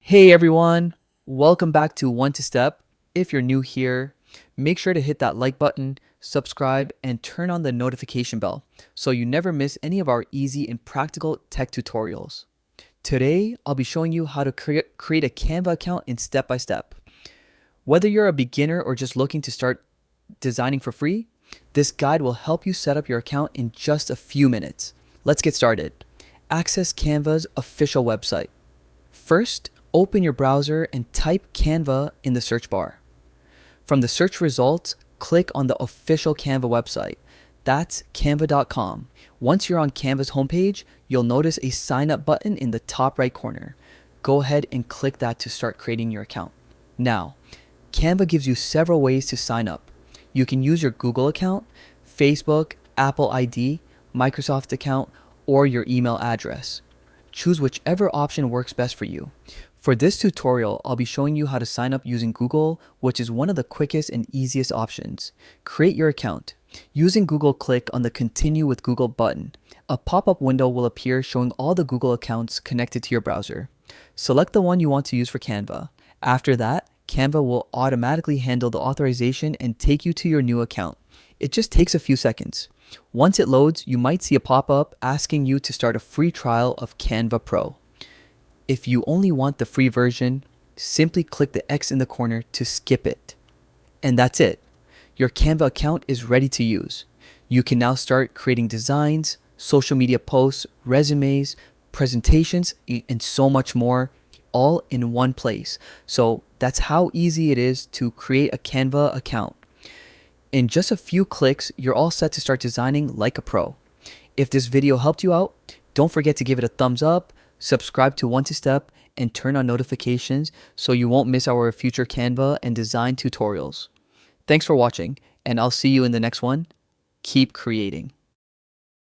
Hey everyone, welcome back to One to Step. If you're new here, make sure to hit that like button, subscribe, and turn on the notification bell so you never miss any of our easy and practical tech tutorials. Today, I'll be showing you how to create a Canva account in step by step. Whether you're a beginner or just looking to start designing for free, this guide will help you set up your account in just a few minutes. Let's get started. Access Canva's official website. First, open your browser and type Canva in the search bar. From the search results, click on the official Canva website. That's canva.com. Once you're on Canva's homepage, you'll notice a sign up button in the top right corner. Go ahead and click that to start creating your account. Now, Canva gives you several ways to sign up. You can use your Google account, Facebook, Apple ID, Microsoft account, or your email address. Choose whichever option works best for you. For this tutorial, I'll be showing you how to sign up using Google, which is one of the quickest and easiest options. Create your account. Using Google, click on the Continue with Google button. A pop-up window will appear showing all the Google accounts connected to your browser. Select the one you want to use for Canva. After that, Canva will automatically handle the authorization and take you to your new account. It just takes a few seconds. Once it loads, you might see a pop-up asking you to start a free trial of Canva Pro. If you only want the free version, simply click the X in the corner to skip it. And that's it. Your Canva account is ready to use. You can now start creating designs, social media posts, resumes, presentations, and so much more, all in one place. So that's how easy it is to create a Canva account. In just a few clicks, you're all set to start designing like a pro. If this video helped you out, don't forget to give it a thumbs up, subscribe to One to Step, and turn on notifications so you won't miss our future Canva and design tutorials. Thanks for watching, and I'll see you in the next one. Keep creating.